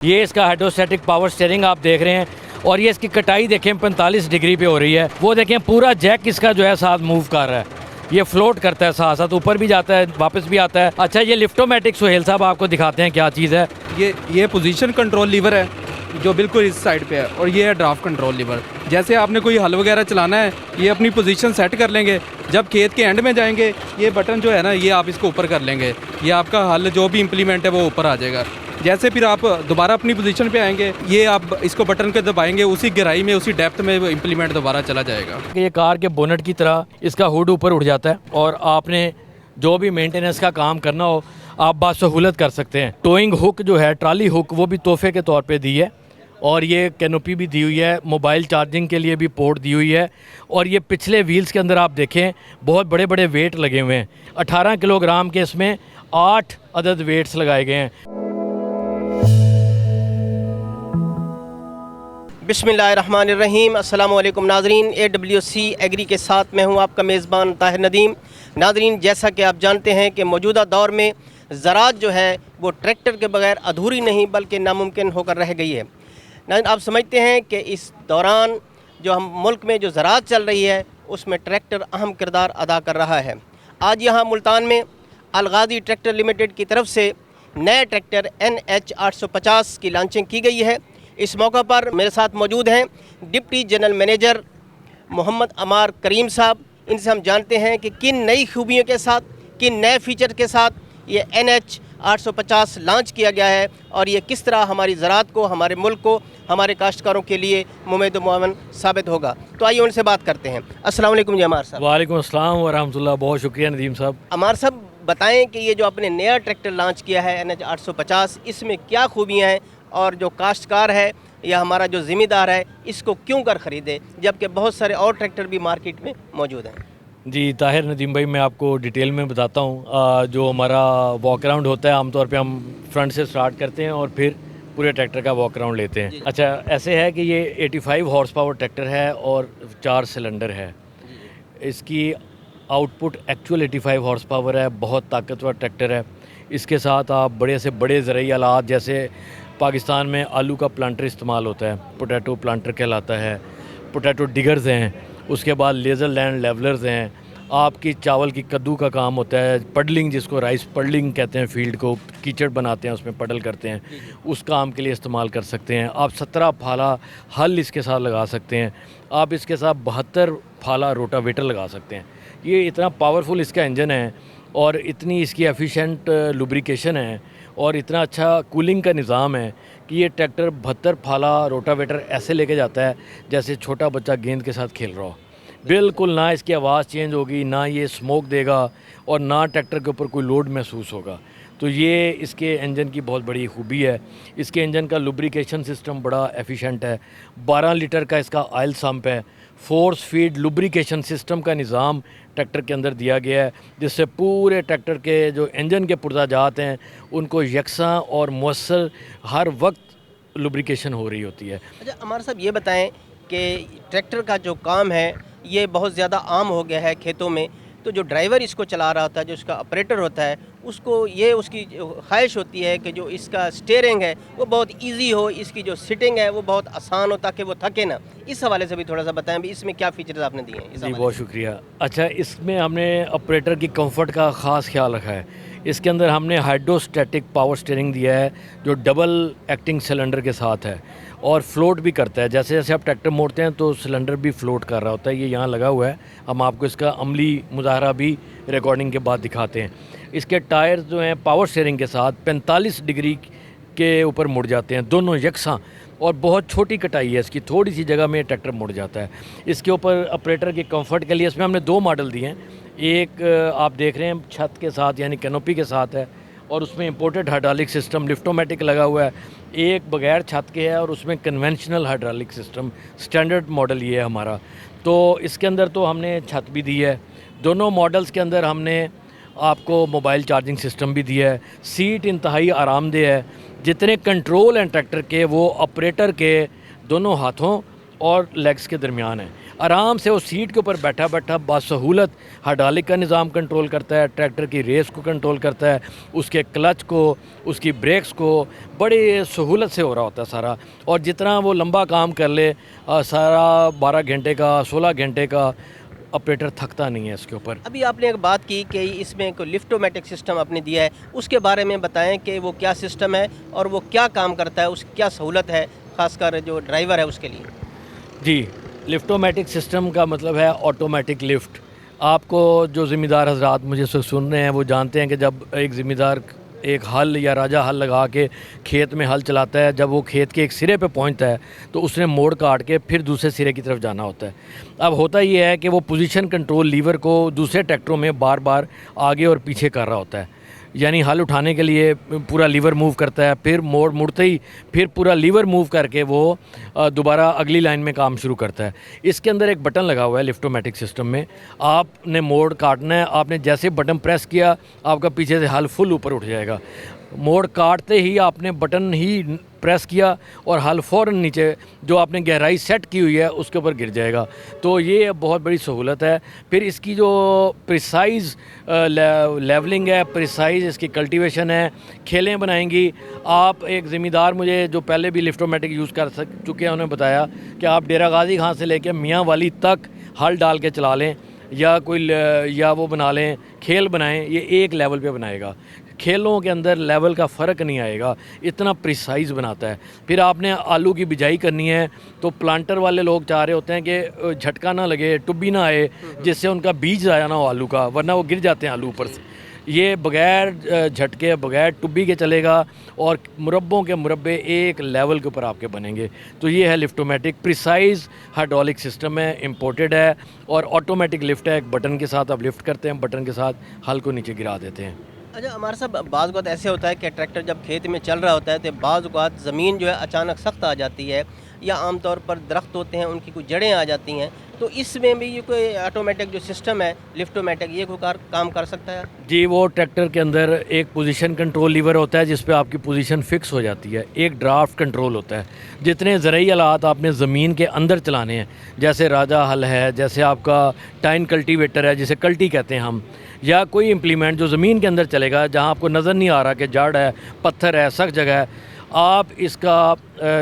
ये इसका hydrostatic power steering आप देख रहे हैं और ये इसकी कटाई देखें 45 डिग्री पे हो रही है। वो देखें पूरा जैक इसका जो है साथ मूव कर रहा है, ये फ्लोट करता है, साथ साथ ऊपर भी जाता है वापस भी आता है। अच्छा, ये लिफ्टोमेटिक सुहेल साहब आपको दिखाते हैं क्या चीज़ है। ये पोजीशन कंट्रोल लीवर है जो बिल्कुल इस साइड पे है, और ये है ड्राफ्ट कंट्रोल लीवर। जैसे आपने कोई हल वगैरह चलाना है, ये अपनी पोजीशन सेट कर लेंगे। जब खेत के एंड में जाएंगे, ये बटन जो है ना, ये आप इसको ऊपर कर लेंगे, ये आपका हल जो भी इम्प्लीमेंट है वो ऊपर आ जाएगा। जैसे फिर आप दोबारा अपनी पोजीशन पे आएंगे, ये आप इसको बटन के दबाएंगे, उसी गहराई में उसी डेप्थ में इम्प्लीमेंट दोबारा चला जाएगा। ये कार के बोनट की तरह इसका हुड ऊपर उठ जाता है और आपने जो भी मेंटेनेंस का काम करना हो आप बासहूलत कर सकते हैं। टोइंग हुक जो है, ट्रॉली हुक, वो भी तोहफे के तौर पे दी है और ये कैनोपी भी दी हुई है, मोबाइल चार्जिंग के लिए भी पोर्ट दी हुई है। और ये पिछले व्हील्स के अंदर आप देखें बहुत बड़े बड़े वेट लगे हुए हैं, 18 किलोग्राम के इसमें 8 अदद वेट्स लगाए गए हैं। बिस्मिल्लाहिर्रहमानिर्रहीम। अस्सलाम वालेकुम नाज़रीन, AWC एग्री के साथ मैं हूं आपका मेज़बान ताहिर नदीम। नाज़रीन, जैसा कि आप जानते हैं कि मौजूदा दौर में ज़राअत जो है वो ट्रैक्टर के बगैर अधूरी नहीं बल्कि नामुमकिन होकर रह गई है। नाज़रीन, आप समझते हैं कि इस दौरान जो हम मुल्क में जो ज़राअत चल रही है उसमें ट्रैक्टर अहम किरदार अदा कर रहा है। आज यहाँ मुल्तान में अलगाज़ी ट्रैक्टर लिमिटेड की तरफ से नए ट्रैक्टर NH 850 की लॉन्चिंग की गई है। इस मौका पर मेरे साथ मौजूद हैं डिप्टी जनरल मैनेजर मोहम्मद अमार करीम साहब। इनसे हम जानते हैं कि किन नई खूबियों के साथ, किन नए फीचर के साथ ये NH 850 लॉन्च किया गया है और ये किस तरह हमारी ज़राअत को, हमारे मुल्क को, हमारे काश्तकारों के लिए मुमैद मुआवन साबित होगा। तो आइए उनसे बात करते हैं। अस्सलाम वालेकुम जी अमार साहब। वालेकुम अस्सलाम व रहमतुल्लाह। बहुत शुक्रिया नदीम साहब। अमार साहब, बताएं कि ये जो आपने नया ट्रैक्टर लॉन्च किया है NH 850, इसमें क्या खूबियाँ हैं और जो काश्तकार है या हमारा जो ज़िम्मेदार है इसको क्यों कर ख़रीदे, जबकि बहुत सारे और ट्रैक्टर भी मार्केट में मौजूद हैं। जी ताहिर नदीम भाई, मैं आपको डिटेल में बताता हूँ। जो हमारा वॉक अराउंड होता है, आमतौर पे हम फ्रंट से स्टार्ट करते हैं और फिर पूरे ट्रैक्टर का वॉक अराउंड लेते हैं। अच्छा, ऐसे है कि ये 85 हॉर्स पावर ट्रैक्टर है और 4 सिलेंडर है। इसकी आउटपुट एक्चुअल 85 हॉर्स पावर है, बहुत ताकतवर ट्रैक्टर है। इसके साथ आप बड़े से बड़े ज़रूरी आलात, जैसे पाकिस्तान में आलू का प्लांटर इस्तेमाल होता है, पोटैटो प्लांटर कहलाता है, पोटैटो डिगर्स हैं, उसके बाद लेज़र लैंड लेवलर्स हैं, आपकी चावल की कद्दू का काम होता है, पडलिंग जिसको राइस पडलिंग कहते हैं, फील्ड को कीचड़ बनाते हैं उसमें पडल करते हैं, उस काम के लिए इस्तेमाल कर सकते हैं। आप 17 फाला हल इसके साथ लगा सकते हैं। आप इसके साथ 72 फाला रोटावेटर लगा सकते हैं। ये इतना पावरफुल इसका इंजन है और इतनी इसकी एफिशिएंट लुब्रिकेशन है और इतना अच्छा कूलिंग का निज़ाम है कि ये ट्रैक्टर 72 फाला रोटावेटर ऐसे लेके जाता है जैसे छोटा बच्चा गेंद के साथ खेल रहा हो। बिल्कुल ना इसकी आवाज़ चेंज होगी, ना ये स्मोक देगा और ना ट्रैक्टर के ऊपर कोई लोड महसूस होगा। तो ये इसके इंजन की बहुत बड़ी खूबी है। इसके इंजन का लुब्रिकेशन सिस्टम बड़ा एफिशिएंट है। 12 लीटर का इसका ऑयल सम्प है। फोर्स फीड लुब्रिकेशन सिस्टम का निज़ाम ट्रैक्टर के अंदर दिया गया है, जिससे पूरे ट्रैक्टर के जो इंजन के पुर्जाजात हैं उनको यकसा और मुअस्सर हर वक्त लुब्रिकेशन हो रही होती है। अच्छा अमार साहब, ये बताएं कि ट्रैक्टर का जो काम है ये बहुत ज़्यादा आम हो गया है खेतों में, तो जो ड्राइवर इसको चला रहा होता है, जो इसका ऑपरेटर होता है, उसको ये उसकी ख्वाहिश होती है कि जो इसका स्टीयरिंग है वो बहुत इजी हो, इसकी जो सिटिंग है वो बहुत आसान हो ताकि वो थके ना। इस हवाले से भी थोड़ा सा बताएं भी इसमें क्या फीचर्स आपने दिए हैं। जी बहुत शुक्रिया। अच्छा, इसमें हमने ऑपरेटर की कंफर्ट का ख़ास ख्याल रखा है। इसके अंदर हमने हाइड्रोस्टैटिक पावर स्टीयरिंग दिया है जो डबल एक्टिंग सिलेंडर के साथ है और फ्लोट भी करता है। जैसे जैसे आप ट्रैक्टर मोड़ते हैं तो सिलेंडर भी फ्लोट कर रहा होता है। ये यहाँ लगा हुआ है, हम आपको इसका अमली मुजाहरा भी रिकॉर्डिंग के बाद दिखाते हैं। इसके टायर जो हैं पावर स्टीयरिंग के साथ 45 डिग्री के ऊपर मुड़ जाते हैं, दोनों यकसा, और बहुत छोटी कटाई है इसकी, थोड़ी सी जगह में ट्रैक्टर मुड़ जाता है। इसके ऊपर ऑपरेटर के कंफर्ट के लिए इसमें हमने 2 मॉडल दिए हैं। एक आप देख रहे हैं छत के साथ यानी कैनोपी के साथ है और उसमें इंपोर्टेड हाइड्रोलिक सिस्टम लिफ्टोमेटिक लगा हुआ है। एक बगैर छत के है और उसमें conventional hydraulic system, standard model ये है हमारा। तो इसके अंदर तो हमने छत भी दी है। दोनों मॉडल्स के अंदर हमने आपको मोबाइल चार्जिंग सिस्टम भी दिया है। सीट इंतहाई आरामदेह है। जितने कंट्रोल हैं ट्रैक्टर के वो ऑपरेटर के दोनों हाथों और लेग्स के दरमियान है। आराम से वो सीट के ऊपर बैठा बैठा बासहूलत हाइड्रोलिक का निज़ाम कंट्रोल करता है, ट्रैक्टर की रेस को कंट्रोल करता है, उसके क्लच को, उसकी ब्रेक्स को, बड़ी सहूलत से हो रहा होता है सारा। और जितना वो लंबा काम कर ले, सारा 12 घंटे का 16 घंटे का ऑपरेटर थकता नहीं है इसके ऊपर। अभी आपने एक बात की कि इसमें कोई लिफ्टोमेटिक सिस्टम आपने दिया है, उसके बारे में बताएं कि वो क्या सिस्टम है और वो क्या काम करता है, उसकी क्या सहूलत है ख़ासकर जो ड्राइवर है उसके लिए। जी, लिफ्टोमेटिक सिस्टम का मतलब है ऑटोमेटिक लिफ्ट। आपको जो ज़िम्मेदार हजरात मुझे सुन रहे हैं वो जानते हैं कि जब एक ज़िम्मेदार एक हल या राजा हल लगा के खेत में हल चलाता है, जब वो खेत के एक सिरे पे पहुंचता है तो उसने मोड़ काट के फिर दूसरे सिरे की तरफ जाना होता है। अब होता ये है कि वो पोजीशन कंट्रोल लीवर को दूसरे ट्रैक्टरों में बार बार आगे और पीछे कर रहा होता है, यानी हल उठाने के लिए पूरा लीवर मूव करता है, फिर मोड़ मुड़ते ही फिर पूरा लीवर मूव करके वो दोबारा अगली लाइन में काम शुरू करता है। इसके अंदर एक बटन लगा हुआ है लिफ्टोमेटिक सिस्टम में, आपने मोड़ काटना है, आपने जैसे बटन प्रेस किया आपका पीछे से हल फुल ऊपर उठ जाएगा। मोड़ काटते ही आपने बटन ही प्रेस किया और हल फ़ौरन नीचे जो आपने गहराई सेट की हुई है उसके ऊपर गिर जाएगा। तो ये बहुत बड़ी सहूलत है। फिर इसकी जो प्रिसाइज़ लेवलिंग है, प्रिसाइज़ इसकी कल्टीवेशन है, खेलें बनाएंगी। आप एक ज़मींदार मुझे जो पहले भी लिफ्टोमेटिक यूज़ कर चुके हैं उन्होंने बताया कि आप डेरा गाजी खां से लेकर मियाँ वाली तक हल डाल के चला लें या कोई या वो बना लें, खेल बनाएं, ये एक लेवल पे बनाएगा। खेलों के अंदर लेवल का फ़र्क नहीं आएगा, इतना प्रिसाइज़ बनाता है। फिर आपने आलू की बिजाई करनी है तो प्लांटर वाले लोग चाह रहे होते हैं कि झटका ना लगे, टुब्बी ना आए, जिससे उनका बीज आया ना हो आलू का, वरना वो गिर जाते हैं आलू ऊपर से। ये बगैर झटके बगैर टुब्बी के चलेगा और मुरब्बों के मुरब्बे एक लेवल के ऊपर आपके बनेंगे। तो ये है लिफ्टोमेटिक प्रिसाइज़ हाइड्रोलिक सिस्टम है, इम्पोर्टेड है और ऑटोमेटिक लिफ्ट है। एक बटन के साथ आप लिफ्ट करते हैं, बटन के साथ हल को नीचे गिरा देते हैं। अच्छा हमारे साहब, बाज़ औक़ात ऐसे होता है कि ट्रैक्टर जब खेत में चल रहा होता है तो बाज़ औक़ात ज़मीन जो है अचानक सख्त आ जाती है या आमतौर पर दरख्त होते हैं उनकी कुछ जड़ें आ जाती हैं, तो इसमें भी ये कोई ऑटोमेटिक जो सिस्टम है लिफ्टोमेटिक, ये कोई काम कर सकता है? जी, वो ट्रैक्टर के अंदर एक पोजीशन कंट्रोल लीवर होता है जिस पे आपकी पोजीशन फिक्स हो जाती है। एक ड्राफ्ट कंट्रोल होता है। जितने ज़रूरी आलात आपने ज़मीन के अंदर चलाने हैं, जैसे राजा हल है, जैसे आपका टाइन कल्टीवेटर है जिसे कल्टी कहते हैं हम, या कोई इम्प्लीमेंट जो ज़मीन के अंदर चलेगा जहाँ आपको नज़र नहीं आ रहा कि जड़ है, पत्थर है, सख्त जगह है, आप इसका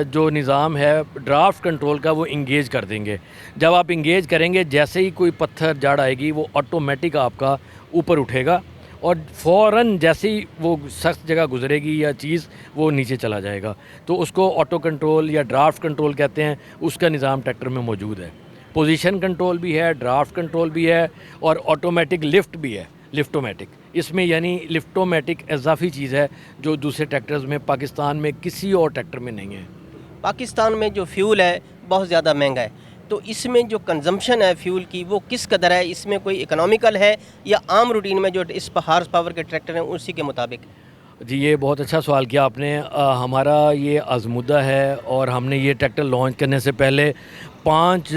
जो निज़ाम है ड्राफ्ट कंट्रोल का वो इंगेज कर देंगे। जब आप इंगेज करेंगे, जैसे ही कोई पत्थर जड़ आएगी वो ऑटोमेटिक आपका ऊपर उठेगा और फ़ौरन जैसे ही वो सख्त जगह गुजरेगी या चीज़ वो नीचे चला जाएगा। तो उसको ऑटो कंट्रोल या ड्राफ्ट कंट्रोल कहते हैं। उसका निज़ाम ट्रैक्टर में मौजूद है। पोजीशन कंट्रोल भी है, ड्राफ्ट कंट्रोल भी है और ऑटोमेटिक लिफ्ट भी है। लिफ्टोमेटिक इसमें यानी लिफ्टोमेटिक इजाफी चीज़ है जो दूसरे ट्रैक्टर्स में पाकिस्तान में किसी और ट्रैक्टर में नहीं है। पाकिस्तान में जो फ्यूल है बहुत ज़्यादा महंगा है, तो इसमें जो कंजम्पशन है फ्यूल की वो किस कदर है? इसमें कोई इकोनॉमिकल है या आम रूटीन में जो इस हार्स पावर के ट्रैक्टर हैं उसी के मुताबिक? जी, ये बहुत अच्छा सवाल किया आपने। हमारा ये आज़मुदा है और हमने ये ट्रैक्टर लॉन्च करने से पहले 5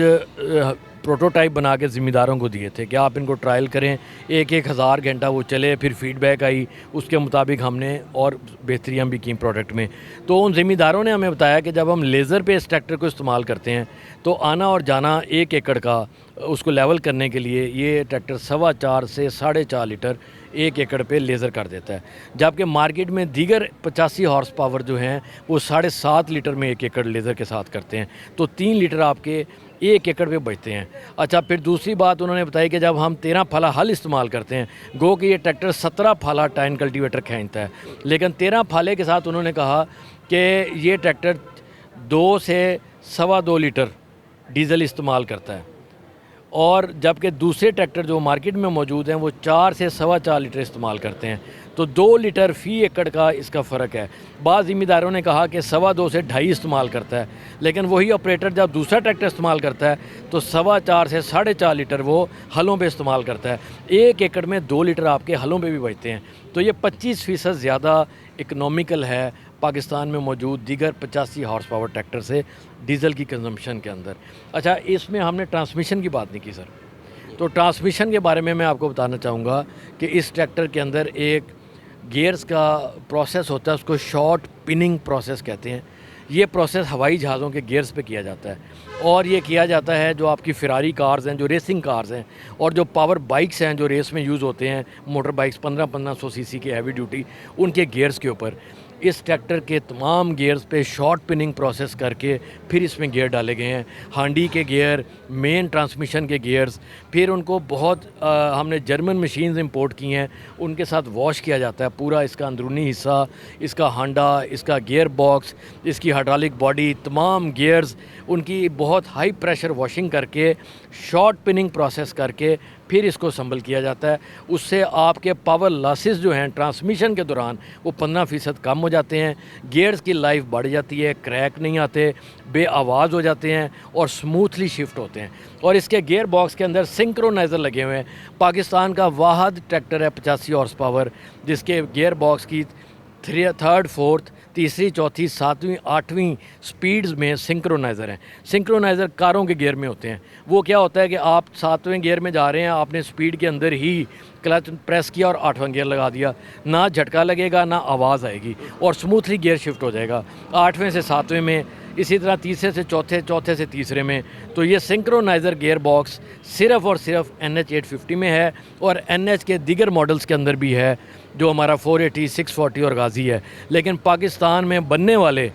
प्रोटोटाइप बना के ज़िम्मेदारों को दिए थे कि आप इनको ट्रायल करें, 1,000 घंटा वो चले, फिर फीडबैक आई, उसके मुताबिक हमने और बेहतरियाँ भी की प्रोडक्ट में। तो उन ज़िम्मेदारों ने हमें बताया कि जब हम लेज़र पे इस ट्रैक्टर को इस्तेमाल करते हैं तो आना और जाना 1 एकड़ का उसको लेवल करने के लिए ये ट्रैक्टर 4.25 से 4.5 लीटर 1 एकड़ पे लेज़र कर देता है, जबकि मार्केट में दीगर 85 हॉर्स पावर जो हैं वो 7.5 लीटर में 1 एकड़ लेज़र के साथ करते हैं। तो 3 लीटर आपके 1 एकड़ पे बचते हैं। अच्छा, फिर दूसरी बात उन्होंने बताई कि जब हम 13 फाला हल इस्तेमाल करते हैं, गो कि ये ट्रैक्टर 17 फाला टाइन कल्टीवेटर खींचता है, लेकिन 13 फाले के साथ उन्होंने कहा कि ये ट्रैक्टर 2 से 2.25 लीटर डीज़ल इस्तेमाल करता है और जबकि दूसरे ट्रैक्टर जो मार्केट में मौजूद हैं वो 4 से 4.25 लीटर इस्तेमाल करते हैं। तो 2 लीटर फ़ी एकड़ का इसका फ़र्क है। बाद ज़िम्मेदारों ने कहा कि 2.25 से 2.5 इस्तेमाल करता है, लेकिन वही ऑपरेटर जब दूसरा ट्रैक्टर इस्तेमाल करता है तो 4.25 से 4.5 लीटर वो हलों पे इस्तेमाल करता है। 1 एकड़ में 2 लीटर आपके हलों पे भी बचते हैं। तो ये 25% ज़्यादा इकनॉमिकल है पाकिस्तान में मौजूद दीगर 85 हॉर्स पावर ट्रैक्टर से डीज़ल की कंजम्पशन के अंदर। अच्छा, इसमें हमने ट्रांसमिशन की बात नहीं की सर। तो ट्रांसमिशन के बारे में मैं आपको बताना चाहूँगा कि इस ट्रैक्टर के अंदर एक गियर्स का प्रोसेस होता है, उसको शॉर्ट पिनिंग प्रोसेस कहते हैं। ये प्रोसेस हवाई जहाज़ों के गियर्स पे किया जाता है और ये किया जाता है जो आपकी फ़ेरारी कार्स हैं, जो रेसिंग कार्स हैं और जो पावर बाइक्स हैं जो रेस में यूज़ होते हैं, मोटर बाइक्स 1500 सीसी के हैवी ड्यूटी, उनके गियर्स के ऊपर इस ट्रैक्टर के तमाम गियर्स पे शॉर्ट पिनिंग प्रोसेस करके फिर इसमें गियर डाले गए हैं। हांडी के गियर, मेन ट्रांसमिशन के गियर्स, फिर उनको बहुत हमने जर्मन मशीन्स इंपोर्ट की हैं, उनके साथ वॉश किया जाता है पूरा इसका अंदरूनी हिस्सा, इसका हांडा, इसका गियर बॉक्स, इसकी हाइड्रोलिक बॉडी, तमाम गियर्स, उनकी बहुत हाई प्रेशर वॉशिंग करके शॉर्ट पिनिंग प्रोसेस करके फिर इसको संभल किया जाता है। उससे आपके पावर लॉसेस जो हैं ट्रांसमिशन के दौरान वो 15% कम हो जाते हैं, गियर्स की लाइफ बढ़ जाती है, क्रैक नहीं आते, बेआवाज़ हो जाते हैं और स्मूथली शिफ्ट होते हैं। और इसके गियर बॉक्स के अंदर सिंक्रोनाइज़र लगे हुए हैं। पाकिस्तान का वाहद ट्रैक्टर है 85 हॉर्स पावर जिसके गियर बॉक्स की थर्ड, फोर्थ, तीसरी, चौथी, सातवीं, आठवीं स्पीड्स में सिंक्रोनाइज़र हैं। सिंक्रोनाइज़र कारों के गियर में होते हैं। वो क्या होता है कि आप 7वें गियर में जा रहे हैं, आपने स्पीड के अंदर ही क्लच प्रेस किया और 8वां गियर लगा दिया, ना झटका लगेगा ना आवाज़ आएगी और स्मूथली गियर शिफ्ट हो जाएगा 8वें से 7वें में, इसी तरह तीसरे से चौथे, चौथे से तीसरे में। तो ये सिंक्रोनाइज़र गियर बॉक्स सिर्फ़ और सिर्फ NH 850 में है और NH के दीगर मॉडल्स के अंदर भी है जो हमारा 480, 640 और गाज़ी है। लेकिन पाकिस्तान में बनने वाले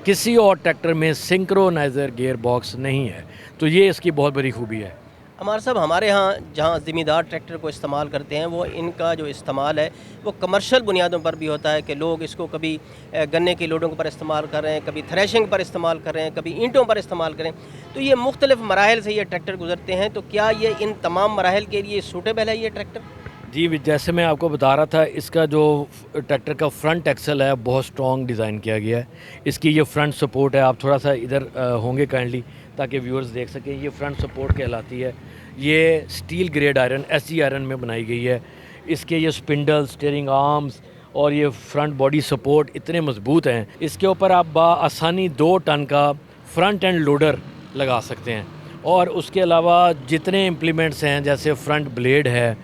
किसी और ट्रैक्टर में सिंक्रोनाइज़र गियर बॉक्स नहीं है। तो ये इसकी बहुत बड़ी खूबी है। हमारे साहब, हमारे यहाँ जहाँ ज़िम्मेदार ट्रैक्टर को इस्तेमाल करते हैं वो इनका जो इस्तेमाल है वो कमर्शियल बुनियादों पर भी होता है कि लोग इसको कभी गन्ने की लोडों पर इस्तेमाल कर रहे हैं, कभी थ्रेशिंग पर इस्तेमाल कर रहे हैं, कभी ईंटों पर इस्तेमाल करें। तो ये मुख्तलिफ मराहल से ये ट्रैक्टर गुजरते हैं, तो क्या ये इन तमाम मराहल के लिए सूटेबल है ये ट्रैक्टर? जी, जैसे मैं आपको बता रहा था, इसका जो ट्रैक्टर का फ्रंट एक्सल है बहुत स्ट्रॉन्ग डिज़ाइन किया गया है। इसकी ये फ्रंट सपोर्ट है, आप थोड़ा सा इधर होंगे काइंडली ताकि व्यूअर्स देख सकें। ये फ्रंट सपोर्ट कहलाती है। ये steel grade iron, SG iron में बनाई गई है। इसके ये स्पिंडल, स्टीयरिंग आर्म्स और ये फ्रंट बॉडी सपोर्ट इतने मजबूत हैं, इसके ऊपर आप आसानी 2 टन का फ्रंट एंड लोडर लगा सकते हैं। और उसके अलावा जितने इम्प्लीमेंट्स हैं जैसे फ्रंट ब्लेड है,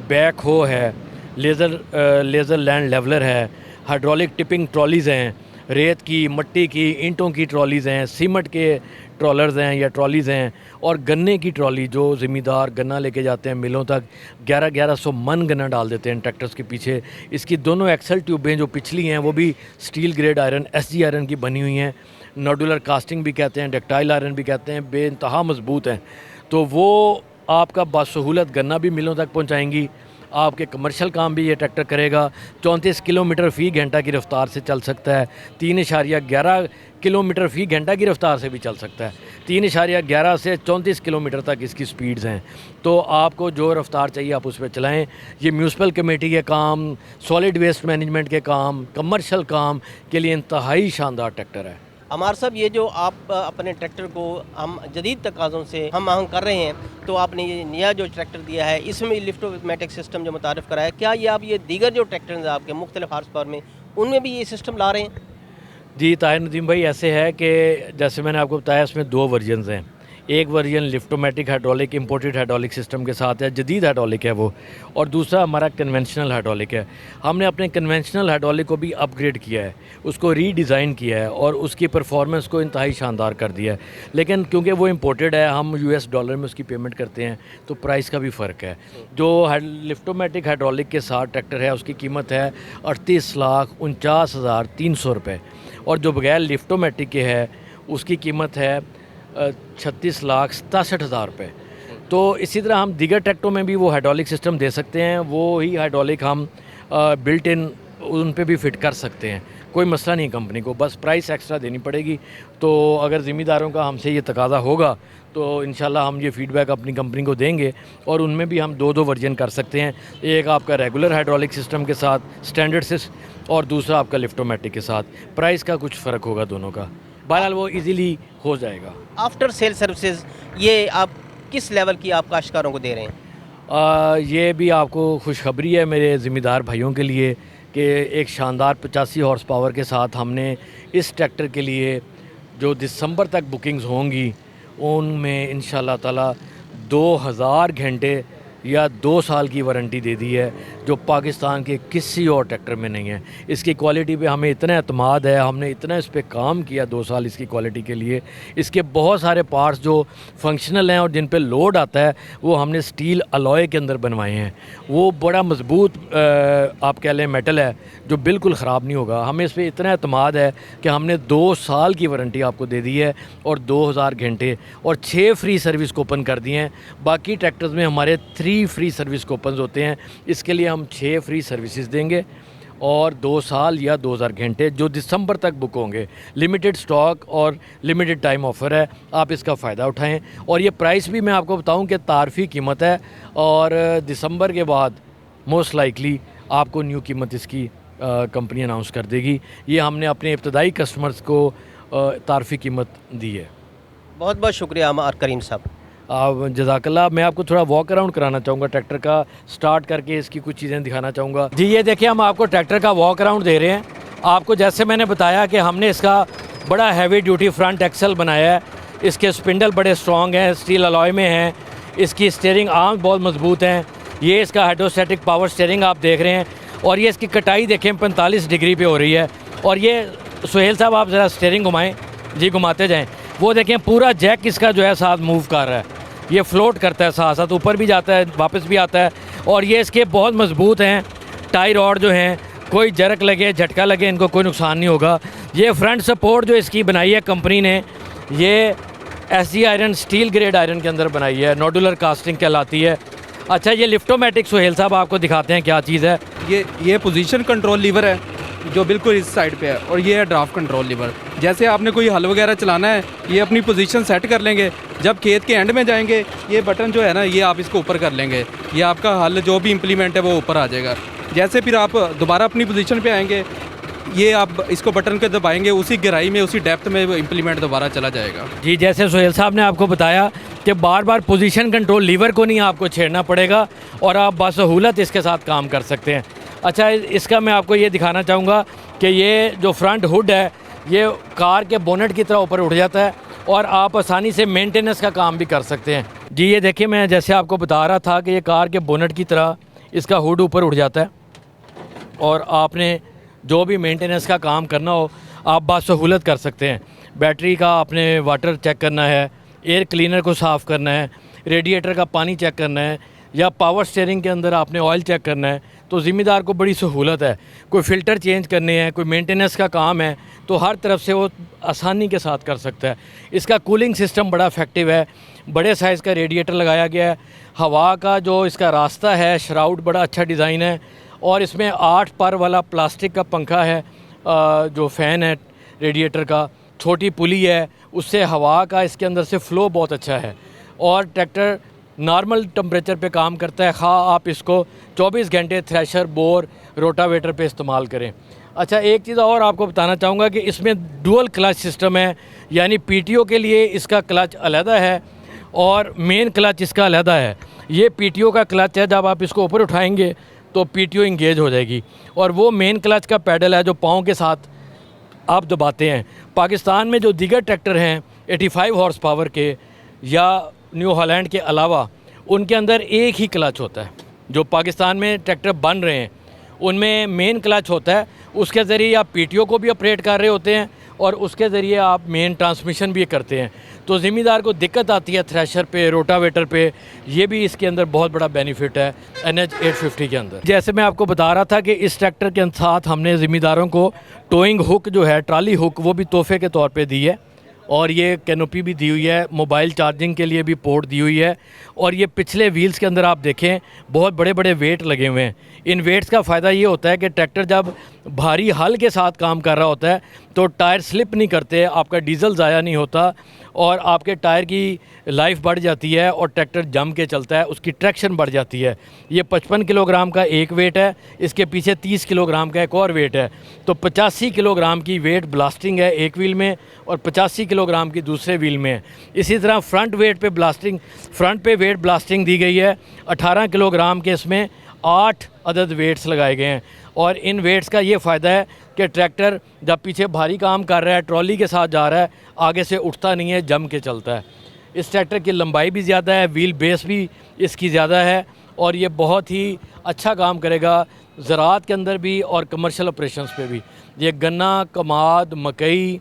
बैक हो है, लेज़र लैंड लेवलर है, हाइड्रोलिक टिपिंग ट्रॉलीज़ हैं, रेत की, मट्टी की, ईंटों की ट्रॉलीज़ हैं, सीमेंट के ट्रॉलर्स हैं या ट्रॉलीज़ हैं और गन्ने की ट्रॉली जो ज़िम्मेदार गन्ना लेके जाते हैं मिलों तक, 1100 मन गन्ना डाल देते हैं ट्रैक्टर्स के पीछे। इसकी दोनों एक्सल ट्यूबें जो पिछली हैं वो भी steel grade iron, SG iron की बनी हुई हैं। नोडुलर कास्टिंग भी कहते हैं, डक्टाइल आयरन भी कहते हैं, बेइंतहा मजबूत हैं। तो वो आपका बासहूलत गन्ना भी मिलों तक पहुँचाएँगी। आपके कमर्शियल काम भी ये ट्रैक्टर करेगा। 34 किलोमीटर फ़ी घंटा की रफ़्तार से चल सकता है। 3.11 किलोमीटर फ़ी घंटा की रफ़्तार से भी चल सकता है। 3.11 से 34 किलोमीटर तक इसकी स्पीड्स हैं। तो आपको जो रफ़्तार चाहिए आप उस पर चलाएँ। ये म्यूनसिपल कमेटी के काम, सॉलिड वेस्ट मैनेजमेंट के काम, कमर्शियल काम के लिए इंतहाई शानदार ट्रैक्टर है। हमारे साहब, ये जो आप अपने ट्रैक्टर को हम जदीद तकाज़ों से हम आहंग कर रहे हैं, तो आपने ये नया जो ट्रैक्टर दिया है इसमें भी लिफ्टोमेटिक सिस्टम जो मुतारिफ़ कराया, क्या ये आप ये दीगर जो ट्रैक्टर हैं आपके मुख्तलिफ हार्स पावर में उनमें भी ये सिस्टम ला रहे हैं? जी ताहिर नदीम भाई, ऐसे है कि जैसे मैंने आपको बताया इसमें 2 वर्जन्स हैं। एक version liftomatic hydraulic imported hydraulic system के साथ है, जदीद हाइड्रोलिक है वो, और दूसरा हमारा कन्वेंशनल हाइड्रोलिक है। हमने अपने कन्वेंशनल हाइड्रोलिक को भी अपग्रेड किया है, उसको रीडिज़ाइन किया है और उसकी परफॉर्मेंस को इंतहाई शानदार कर दिया है। लेकिन क्योंकि वो इम्पोर्टेड है, हम US डॉलर में उसकी पेमेंट करते हैं, तो प्राइस का भी फ़र्क है। जो लिफ्टोमेटिक हाइड्रोलिक के साथ ट्रैक्टर है उसकी कीमत है 38,49,300 रुपये, और जो बगैर लिफ्टोमेटिक के है उसकी कीमत है 36,67,000 रुपये। तो इसी तरह हम दीगर ट्रैक्टरों में भी वो हाइड्रोलिक सिस्टम दे सकते हैं, वो ही हाइड्रोलिक हम बिल्ट इन उन पे भी फ़िट कर सकते हैं। कोई मसला नहीं कंपनी को, बस प्राइस एक्स्ट्रा देनी पड़ेगी। तो अगर ज़िम्मेदारों का हमसे ये तकाज़ा होगा तो इंशाल्लाह हम ये फ़ीडबैक अपनी कंपनी को देंगे और उनमें भी हम 2 वर्जन कर सकते हैं। एक आपका रेगुलर हाइड्रोलिक सिस्टम के साथ स्टैंडर्ड सिस्टम और दूसरा आपका लिफ्टोमेटिक के साथ। प्राइस का कुछ फ़र्क होगा दोनों का, बहरहाल वो इजीली हो जाएगा। आफ्टर सेल सर्विसेज ये आप किस लेवल की आप काश्तकारों को दे रहे हैं? ये भी आपको खुशखबरी है मेरे ज़िम्मेदार भाइयों के लिए कि एक शानदार 85 हॉर्स पावर के साथ हमने इस ट्रैक्टर के लिए जो दिसंबर तक बुकिंग्स होंगी उनमें इंशाल्लाह ताला 2000 घंटे या 2 साल की वारंटी दे दी है, जो पाकिस्तान के किसी और ट्रैक्टर में नहीं है। इसकी क्वालिटी पे हमें इतना एतमाद है, हमने इतना इस पे काम किया 2 साल इसकी क्वालिटी के लिए। इसके बहुत सारे पार्ट्स जो फंक्शनल हैं और जिन पे लोड आता है वो हमने स्टील अलॉय के अंदर बनवाए हैं। वो बड़ा मजबूत आप कह लें मेटल है जो बिल्कुल ख़राब नहीं होगा। हमें इस पर इतना एतमाद है कि हमने 2 साल की वारंटी आपको दे दी है और 2000 घंटे और 6 फ्री सर्विस कूपन कर दिए हैं। बाकी ट्रैक्टर्स में हमारे 3 फ्री सर्विस कूपन होते हैं, इसके लिए हम 6 फ्री सर्विसेज देंगे और 2 साल या 2000 घंटे जो दिसंबर तक बुक होंगे। लिमिटेड स्टॉक और लिमिटेड टाइम ऑफ़र है, आप इसका फ़ायदा उठाएं। और ये प्राइस भी मैं आपको बताऊं कि तारफ़ी कीमत है और दिसंबर के बाद मोस्ट लाइकली आपको न्यू कीमत इसकी कंपनी अनाउंस कर देगी। ये हमने अपने इब्तदाई कस्टमर्स को तारफ़ी कीमत दी है। बहुत बहुत शुक्रिया अमार करीम साहब। जज़ाकल्लाह। मैं आपको थोड़ा वॉक अराउंड कराना चाहूँगा ट्रैक्टर का, स्टार्ट करके इसकी कुछ चीज़ें दिखाना चाहूँगा। जी ये देखिए, हम आपको ट्रैक्टर का वॉक अराउंड दे रहे हैं। आपको जैसे मैंने बताया कि हमने इसका बड़ा हैवी ड्यूटी फ्रंट एक्सल बनाया है। इसके स्पिंडल बड़े स्ट्रॉन्ग हैं, स्टील अलॉय में हैं। इसकी स्टीयरिंग आर्म बहुत मजबूत हैं। ये इसका हाइड्रोस्टैटिक पावर स्टीयरिंग आप देख रहे हैं और ये इसकी कटाई देखें 45 डिग्री पे हो रही है। और ये सुहेल साहब आप ज़रा स्टीयरिंग घुमाएँ, जी घुमाते जाएँ। वो देखें पूरा जैक इसका जो है साथ मूव कर रहा है, ये फ्लोट करता है, साथ साथ ऊपर भी जाता है वापस भी आता है। और ये इसके बहुत मजबूत हैं टाई रॉड जो हैं, कोई जरक लगे झटका लगे इनको कोई नुकसान नहीं होगा। ये फ्रंट सपोर्ट जो इसकी बनाई है कंपनी ने, ये SG iron steel grade iron के अंदर बनाई है, नोडुलर कास्टिंग कहलाती है। अच्छा ये लिफ्टोमेटिक सुहेल साहब आपको दिखाते हैं क्या चीज़ है। ये पोजीशन कंट्रोल लीवर है जो बिल्कुल इस साइड पे है और ये है ड्राफ्ट कंट्रोल लीवर। जैसे आपने कोई हल वगैरह चलाना है, ये अपनी पोजीशन सेट कर लेंगे। जब खेत के एंड में जाएंगे ये बटन जो है ना, ये आप इसको ऊपर कर लेंगे, ये आपका हल जो भी इम्प्लीमेंट है वो ऊपर आ जाएगा। जैसे फिर आप दोबारा अपनी पोजीशन पे आएंगे, ये आप इसको बटन के दबाएंगे, उसी गहराई में उसी डेप्थ में वो इम्प्लीमेंट दोबारा चला जाएगा। जी जैसे सुहेल साहब ने आपको बताया कि बार बार पोजीशन कंट्रोल लीवर को नहीं आपको छेड़ना पड़ेगा और आप बासहूलत इसके साथ काम कर सकते हैं। अच्छा इसका मैं आपको ये दिखाना चाहूँगा कि ये जो फ्रंट हुड है ये कार के बोनेट की तरह ऊपर उठ जाता है और आप आसानी से मेंटेनेंस का काम भी कर सकते हैं। जी ये देखिए, मैं जैसे आपको बता रहा था कि ये कार के बोनेट की तरह इसका हुड ऊपर उठ जाता है और आपने जो भी मेंटेनेंस का काम करना हो आप बासहूलत कर सकते हैं। बैटरी का आपने वाटर चेक करना है, एयर क्लीनर को साफ़ करना है, रेडिएटर का पानी चेक करना है या पावर स्टीयरिंग के अंदर आपने ऑयल चेक करना है, तो ज़िम्मेदार को बड़ी सहूलत है। कोई फ़िल्टर चेंज करने हैं, कोई मेंटेनेंस का काम है, तो हर तरफ से वो आसानी के साथ कर सकता है। इसका कूलिंग सिस्टम बड़ा इफेक्टिव है, बड़े साइज़ का रेडिएटर लगाया गया है। हवा का जो इसका रास्ता है, श्राउड बड़ा अच्छा डिज़ाइन है और इसमें 8 पर वाला प्लास्टिक का पंखा है, जो फ़ैन है रेडिएटर का, छोटी पुली है, उससे हवा का इसके अंदर से फ़्लो बहुत अच्छा है। और ट्रैक्टर नॉर्मल टेम्परेचर पे काम करता है, खा आप इसको 24 घंटे थ्रेशर, बोर, रोटावेटर पे इस्तेमाल करें। अच्छा एक चीज़ और आपको बताना चाहूँगा कि इसमें डुअल क्लच सिस्टम है, यानी PTO के लिए इसका क्लच अलहदा है और मेन क्लच इसका अलहदा है। ये PTO का क्लच है, जब आप इसको ऊपर उठाएंगे तो PTO इंगेज हो जाएगी और वो मेन क्लच का पैडल है जो पाँव के साथ आप दबाते हैं। पाकिस्तान में जो दीगर ट्रैक्टर हैं 85 हॉर्स पावर के या न्यू हॉलैंड के अलावा, उनके अंदर एक ही क्लच होता है। जो पाकिस्तान में ट्रैक्टर बन रहे हैं उनमें मेन क्लच होता है, उसके ज़रिए आप PTO को भी ऑपरेट कर रहे होते हैं और उसके ज़रिए आप मेन ट्रांसमिशन भी करते हैं। तो ज़िम्मेदार को दिक्कत आती है थ्रेशर पे, रोटावेटर पे, ये भी इसके अंदर बहुत बड़ा बेनिफिट है NH 850 के अंदर। जैसे मैं आपको बता रहा था कि इस ट्रैक्टर के साथ हमने ज़िम्मेदारों को टोइंग हुक जो है, ट्राली हुक, वो भी तोहफे के तौर पे दी है और ये कैनोपी भी दी हुई है, मोबाइल चार्जिंग के लिए भी पोर्ट दी हुई है। और ये पिछले व्हील्स के अंदर आप देखें बहुत बड़े बड़े वेट लगे हुए हैं। इन वेट्स का फ़ायदा ये होता है कि ट्रैक्टर जब भारी हल के साथ काम कर रहा होता है तो टायर स्लिप नहीं करते, आपका डीजल ज़ाया नहीं होता और आपके टायर की लाइफ बढ़ जाती है और ट्रैक्टर जम के चलता है, उसकी ट्रैक्शन बढ़ जाती है। ये 55 किलोग्राम का एक वेट है, इसके पीछे 30 किलोग्राम का एक और वेट है, तो 85 किलोग्राम की वेट ब्लास्टिंग है एक व्हील में और 85 किलोग्राम की दूसरे व्हील में है। इसी तरह फ्रंट पे वेट ब्लास्टिंग दी गई है 18 किलोग्राम के, इसमें 8 अदद वेट्स लगाए गए हैं। और इन वेट्स का ये फ़ायदा है कि ट्रैक्टर जब पीछे भारी काम कर रहा है, ट्रॉली के साथ जा रहा है, आगे से उठता नहीं है, जम के चलता है। इस ट्रैक्टर की लंबाई भी ज़्यादा है, व्हील बेस भी इसकी ज़्यादा है और ये बहुत ही अच्छा काम करेगा ज़राअत के अंदर भी और कमर्शियल ऑपरेशंस पे भी। ये गन्ना, कमाद, मकई,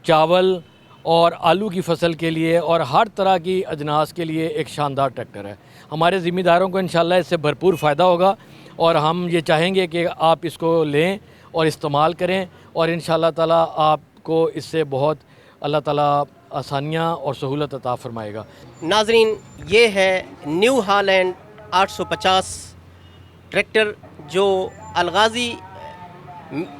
चावल और आलू की फसल के लिए और हर तरह की अजनास के लिए एक शानदार ट्रैक्टर है। हमारे ज़िम्मेदारों को इंशाल्लाह इससे भरपूर फ़ायदा होगा और हम ये चाहेंगे कि आप इसको लें और इस्तेमाल करें और इंशाल्लाह ताला आपको इससे बहुत अल्लाह ताला आसानियाँ और सहूलत अता फ़रमाएगा। नाजरीन, ये है न्यू हॉलैंड 850 ट्रैक्टर जो अलगाज़ी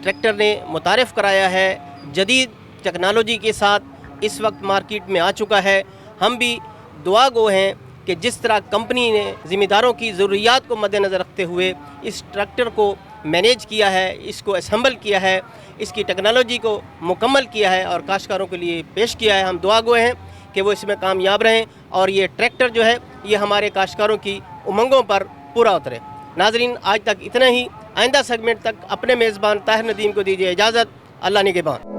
ट्रैक्टर ने मुतारिफ़ कराया है। जदीद टेक्नोलॉजी के साथ इस वक्त मार्केट में आ चुका है। हम भी दुआ गो हैं कि जिस तरह कंपनी ने ज़िम्मेदारों की ज़रूरियात को मद्देनज़र रखते हुए इस ट्रैक्टर को मैनेज किया है, इसको असेंबल किया है, इसकी टेक्नोलॉजी को मुकम्मल किया है और काश्तकारों के लिए पेश किया है। हम दुआ गो हैं कि वो इसमें कामयाब रहें और ये ट्रैक्टर जो है ये हमारे काश्तकारों की उमंगों पर पूरा उतरे। नाजरीन, आज तक इतना ही। आइंदा सेगमेंट तक अपने मेज़बान ताहिर नदीम को दीजिए इजाज़त। अल्लाह निगहबान।